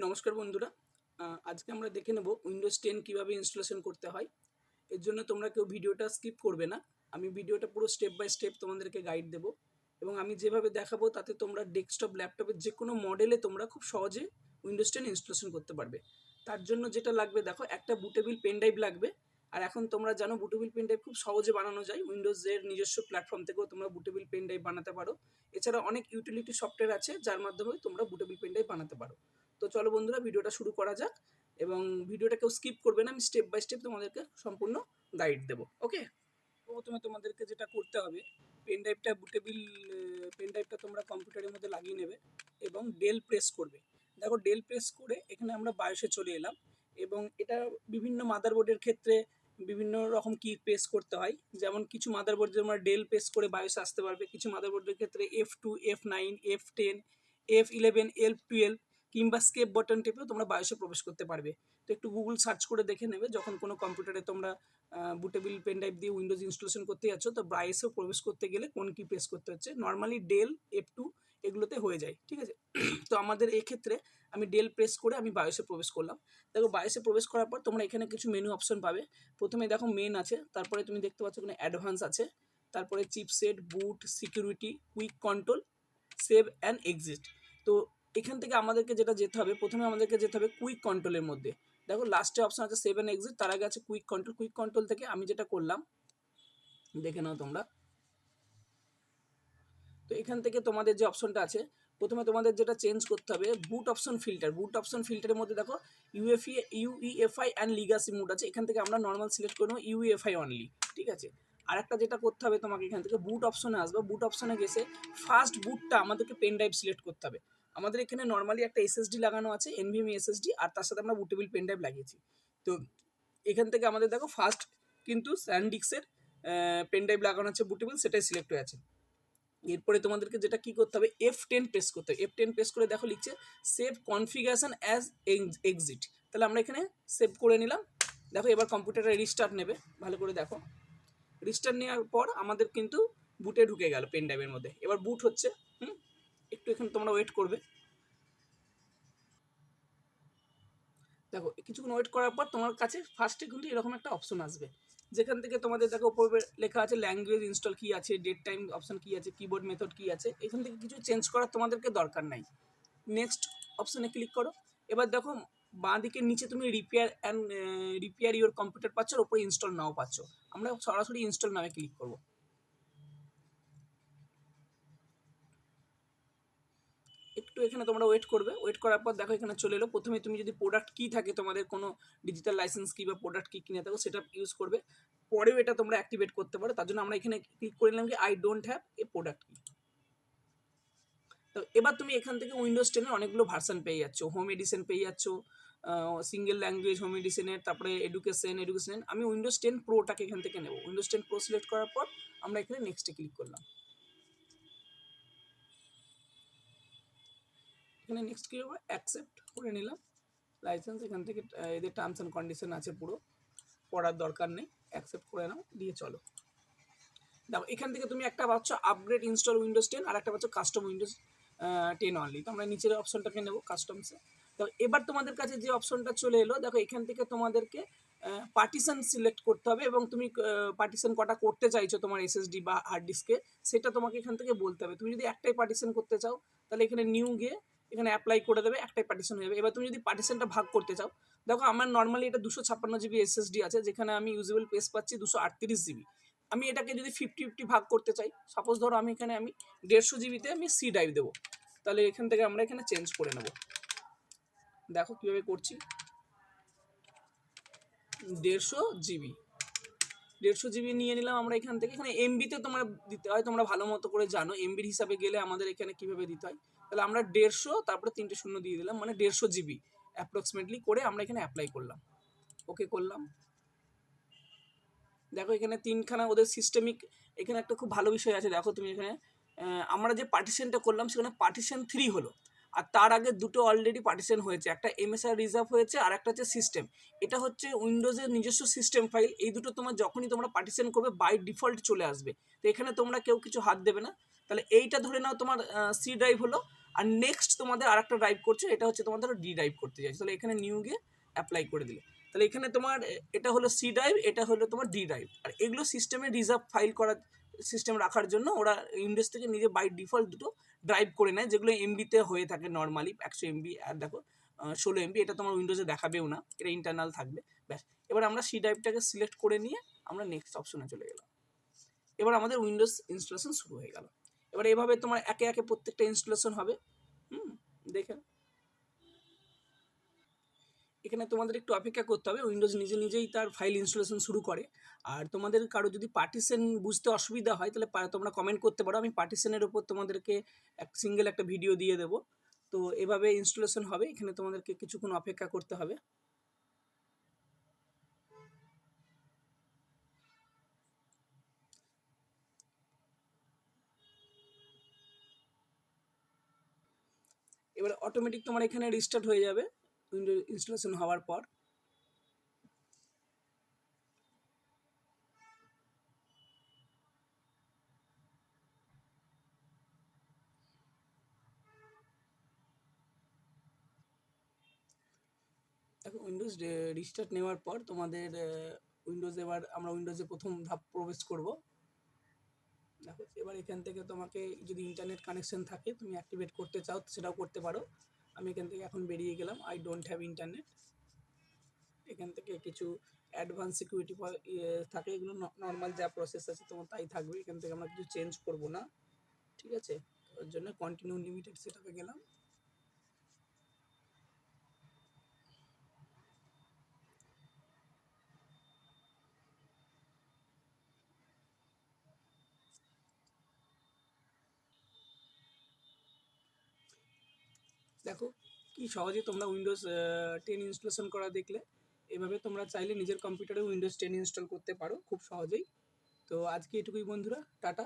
নমস্কার বন্ধুরা। আজকে আমরা দেখে নেব উইন্ডোজ 10 কিভাবে ইনস্টলেশন করতে হয়। এর জন্য তোমরা কেউ ভিডিওটা স্কিপ করবে না। আমি ভিডিওটা পুরো স্টেপ বাই স্টেপ তোমাদেরকে গাইড দেব এবং আমি যেভাবে দেখাবো তাতে তোমরা ডেস্কটপ ল্যাপটপের যে কোনো মডেলে তোমরা খুব সহজে উইন্ডোজ 10 ইনস্টলেশন করতে পারবে। তার জন্য যেটা লাগবে দেখো, একটা বুটেবল পেন ড্রাইভ লাগবে। আর এখন তোমরা জানো বুটেবল পেন ড্রাইভ খুব সহজে বানানো যায়। উইন্ডোজের নিজস্ব প্ল্যাটফর্ম থেকেও তোমরা বুটেবল পেন ড্রাইভ বানাতে পারো। এছাড়া অনেক ইউটিলিটি সফটওয়্যার আছে যার মাধ্যমে তোমরা বুটেবল পেন ড্রাইভ বানাতে পারো। তো চলো বন্ধুরা, ভিডিওটা শুরু করা যাক এবং ভিডিওটা কেউ স্কিপ করবে না। আমি স্টেপ বাই স্টেপ তোমাদেরকে সম্পূর্ণ গাইড দেবো। ওকে, প্রথমে তোমাদেরকে যেটা করতে হবে, পেন ড্রাইভটা বুটেবল পেন ড্রাইভটা তোমরা কম্পিউটারের মধ্যে লাগিয়ে নেবে এবং ডেল প্রেস করবে। দেখো, ডেল প্রেস করে এখানে আমরা বায়োসে চলে এলাম এবং এটা বিভিন্ন মাদারবোর্ডের ক্ষেত্রে বিভিন্ন রকম কি প্রেস করতে হয়। যেমন কিছু মাদারবোর্ডে তোমরা ডেল প্রেস করে বায়োসে আসতে পারবে, কিছু মাদারবোর্ডের ক্ষেত্রে F2, F9, F10, F11, F12 কিংবা স্কেপ বাটন টেপেও তোমরা বায়োসে প্রবেশ করতে পারবে। তো একটু গুগল সার্চ করে দেখে নেবে, যখন কোনো কম্পিউটারে তোমরা বুটেবল পেন ড্রাইভ দিয়ে উইন্ডোজ ইনস্টলেশন করতে যাচ্ছ তো বায়োসেও প্রবেশ করতে গেলে কোন কি প্রেস করতে হচ্ছে। নর্মালি ডেল, F2 এগুলোতে হয়ে যায়, ঠিক আছে। তো আমাদের এক্ষেত্রে আমি ডেল প্রেস করে আমি বায়োসে প্রবেশ করলাম। দেখো, বায়োসে প্রবেশ করার পর তোমরা এখানে কিছু মেনু অপশন পাবে। প্রথমে দেখো মেন আছে, তারপরে তুমি দেখতে পাচ্ছ এখানে অ্যাডভান্স আছে, তারপরে chipset, boot, security, quick control, save and exit. তো এখান থেকে আমাদেরকে যেটা যেতে হবে, প্রথমে আমাদেরকে যেতে হবে কুইক কন্ট্রোলের মধ্যে। দেখো লাস্টে অপশন আছে সেভ অ্যান্ড এক্সিট, তার আগে আছে কুইক কন্ট্রোল। কুইক কন্ট্রোল থেকে আমি যেটা করলাম দেখে নাও তোমরা। তো এখান থেকে তোমাদের যে অপশনটা আছে, প্রথমে তোমাদের যেটা চেঞ্জ করতে হবে বুট অপশন ফিল্টার। বুট অপশন ফিল্টারের মধ্যে দেখো ইউইএফআই অ্যান্ড লিগাসি মুড আছে। এখান থেকে আমরা নর্মাল সিলেক্ট করে নেবো ইউইএফআই অনলি, ঠিক আছে। আর একটা যেটা করতে হবে তোমাকে, এখান থেকে বুট অপশনে আসবে। বুট অপশনে গেছে ফার্স্ট বুটটা আমাদেরকে পেন ড্রাইভ সিলেক্ট করতে হবে। আমাদের এখানে নর্মালি একটা এসএসডি লাগানো আছে, এনভিএমই এসএসডি, আর তার সাথে আমরা বুটেবল পেন ড্রাইভ লাগিয়েছি। তো এখান থেকে আমাদের দেখো ফার্স্ট কিন্তু স্যান্ডিক্সের পেন ড্রাইভ লাগানো আছে বুটেবল, সেটাই সিলেক্ট হয়ে আছে। এরপরে তোমাদেরকে যেটা কি করতে হবে, F10 প্রেস করতে হবে। F10 প্রেস করে দেখো লিখছে সেভ কনফিগারেশন অ্যাজ এক্সিট। তাহলে আমরা এখানে সেভ করে নিলাম। দেখো এবার কম্পিউটারে রিস্টার্ট নেবে, ভালো করে দেখো। রিস্টার্ট নেওয়ার পর আমাদের কিন্তু বুটে ঢুকে গেল পেন ড্রাইভের মধ্যে। এবার বুট হচ্ছে, একটু এখানে তোমরা ওয়েট করবে। দেখো কিছুক্ষণ ওয়েট করার পর তোমার কাছে ফার্স্টে কিন্তু এরকম একটা অপশন আসবে, যেখান থেকে তোমাদের দেখো উপরে লেখা আছে ল্যাঙ্গুয়েজ ইনস্টল কি আছে, ডেট টাইম অপশন কি আছে, কিবোর্ড মেথড কি আছে। এখান থেকে কিছু চেঞ্জ করার তোমাদেরকে দরকার নাই। নেক্সট অপশনে ক্লিক করো। এবার দেখো বাঁ দিকের নিচে তুমি রিপেয়ার ইওর কম্পিউটার পাচ্ছ, আর ওপরে ইনস্টল নাও পাচ্ছ। আমরা সরাসরি ইনস্টল নামে ক্লিক করবো। একটু এখানে তোমরা ওয়েট করবে। ওয়েট করার পর দেখো এখানে চলে এলো। প্রথমে তুমি যদি প্রোডাক্ট কি থাকে তোমাদের কোনো ডিজিটাল লাইসেন্স কি বা প্রোডাক্ট কি কিনে থাকো সেটা ইউজ করবে, পরেও এটা তোমরা অ্যাক্টিভেট করতে পারো। তার জন্য আমরা এখানে ক্লিক করে নিলাম কি I don't have a product কি। তো এবার তুমি এখান থেকে উইন্ডোজ 10 অনেকগুলো ভার্সন পেয়ে যাচ্ছ। হোম এডিশন পেয়ে যাচ্ছ, সিঙ্গেল ল্যাঙ্গুয়েজ হোম এডিশনের, তারপরে এডুকেশন। আমি উইন্ডোজ 10 প্রোটাকে এখান থেকে নেব। উইন্ডোজ 10 প্রো সিলেক্ট করার পর আমরা এখানে নেক্সটে ক্লিক করলাম। এখানে নেক্সট কী হবে, অ্যাকসেপ্ট করে নিলাম লাইসেন্স। এখান থেকে এদের টার্মস অ্যান্ড কন্ডিশন আছে, পুরো পড়ার দরকার নেই, অ্যাকসেপ্ট করে নাও, দিয়ে চলো। দেখো এখান থেকে তুমি একটা পাচ্ছ আপগ্রেড ইনস্টল উইন্ডোজ 10, আর একটা পাচ্ছ কাস্টম উইন্ডোজ 10 অনলি। তো আমরা নিচের অপশনটাকে নেবো কাস্টমসে। তো এবার তোমাদের কাছে যে অপশনটা চলে এলো, দেখো এখান থেকে তোমাদেরকে পার্টিশন সিলেক্ট করতে হবে এবং তুমি পার্টিশন কটা করতে চাইছো তোমার এসএসডি বা হার্ড ডিস্কে, সেটা তোমাকে এখান থেকে বলতে হবে। তুমি যদি একটাই পার্টিশন করতে চাও তাহলে এখানে নিউ গিয়ে এখানে অ্যাপ্লাই করে দেবে, একটাই পার্টিশন হয়ে যাবে। এবার তুমি যদি পার্টিশনটা ভাগ করতে চাও, দেখো আমার নর্মালি এটা 256 জিবি এসএসডি আছে, যেখানে আমি ইউজেবল স্পেস পাচ্ছি 238 জিবি। আমি এটাকে যদি 50-50 ভাগ করতে চাই, সাপোজ ধরো আমি এখানে 150 জিবিতে আমি সি ড্রাইভ দেবো, তাহলে এখান থেকে আমরা এখানে চেঞ্জ করে নেব। দেখো কীভাবে করছি। 150 জিবি, 150 জিবি নিয়ে নিলাম আমরা এখান থেকে। এখানে এমবিতে তোমরা দিতে হয়, তোমরা ভালো মতো করে জানো এমবির হিসাবে গেলে আমাদের এখানে কীভাবে দিতে হয়। তাহলে আমরা 150 তারপরে 3টে শূন্য দিয়ে দিলাম, মানে 150 জিবি অ্যাপ্রক্সিমেটলি করে আমরা এখানে অ্যাপ্লাই করলাম। ওকে করলাম। দেখো এখানে তিনখানা ওদের সিস্টেমিক, এখানে একটা খুব ভালো বিষয় আছে। দেখো তুমি এখানে আমরা যে পার্টিশনটা করলাম সেখানে পার্টিশন 3 হলো, আর তার আগে দুটো অলরেডি পার্টিশন হয়েছে, একটা এমএসআর রিজার্ভ হয়েছে আর একটা হচ্ছে সিস্টেম। এটা হচ্ছে উইন্ডোজের নিজস্ব সিস্টেম ফাইল। এই দুটো তোমার যখনই তোমরা পার্টিশন করবে বাই ডিফল্ট চলে আসবে। তো এখানে তোমরা কেউ কিছু হাত দেবে না। তাহলে এইটা ধরে নাও তোমার সি ড্রাইভ হলো, আর নেক্সট তোমাদের আর একটা ড্রাইভ করছো, এটা হচ্ছে তোমাদের ডি ড্রাইভ করতে চাইছো, তাহলে এখানে নিউ গিয়ে অ্যাপ্লাই করে দিলে। তাহলে এখানে তোমার এটা হলো সি ড্রাইভ, এটা হলো তোমার ডি ড্রাইভ। আর এগুলো সিস্টেমে রিজার্ভ ফাইল করার সিস্টেম রাখার জন্য ওরা উইন্ডোজ থেকে নিজে বাই ডিফল্ট দুটো ড্রাইভ করে নেয়, যেগুলো এমবিতে হয়ে থাকে নর্মালি 100 MB। আর দেখো 16 MB, এটা তোমার উইন্ডোজে দেখাবেও না, এটা ইন্টারনাল থাকবে। ব্যাস, এবার আমরা সি ড্রাইভটাকে সিলেক্ট করে নিয়ে আমরা নেক্সট অপশনে চলে গেলাম। এবার আমাদের উইন্ডোজ ইনস্টলেশন শুরু হয়ে গেল। এবার এভাবে তোমার একে একে প্রত্যেকটা ইনস্টলেশন হবে। দেখে এখানে তোমাদের একটু অপেক্ষা করতে হবে, উইন্ডোজ নিজে নিজেই তার ফাইল ইনস্টলেশন শুরু করে। আর তোমাদের কারো যদি পার্টিশন বুঝতে অসুবিধা হয় তাহলে তোমরা কমেন্ট করতে পারো, আমি পার্টিশনের উপর তোমাদেরকে সিঙ্গেল একটা ভিডিও দিয়ে দেবো। তো এভাবে ইনস্টলেশন হবে, এখানে তোমাদেরকে কিছুক্ষণ অপেক্ষা করতে হবে। এবার অটোমেটিক তোমার এখানে রিস্টার্ট হয়ে যাবে উইন্ডোজ ইনস্টলেশন হওয়ার পর। দেখো উইন্ডোজ রিস্টার্ট নেওয়ার পর তোমাদের উইন্ডোজ, এবার আমরা উইন্ডোজে প্রথম ধাপ প্রবেশ করব। দেখো এবার এখান থেকে তোমাকে যদি ইন্টারনেট কানেকশন থাকে, তুমি অ্যাক্টিভেট করতে চাও সেটাও করতে পারো। আমি এখান থেকে এখন বেরিয়ে গেলাম, আই ডোন্ট হ্যাভ ইন্টারনেট। এখান থেকে কিছু অ্যাডভান্স সিকিউরিটি থাকে, এগুলো নর্মাল যা প্রসেস আছে তোমার তাই থাকবে, এখান থেকে আমরা কিছু চেঞ্জ করব না। ঠিক আছে, ওর জন্য কন্টিনিউ লিমিটেড সেটআপে গেলাম। দেখো কি সহজে তোমরা উইন্ডোজ 10 ইনস্টলেশন করা দেখলে। এভাবে তোমরা চাইলে নিজের কম্পিউটারে উইন্ডোজ 10 ইনস্টল করতে পারো খুব সহজেই। তো আজকে এটুকুই বন্ধুরা, টাটা।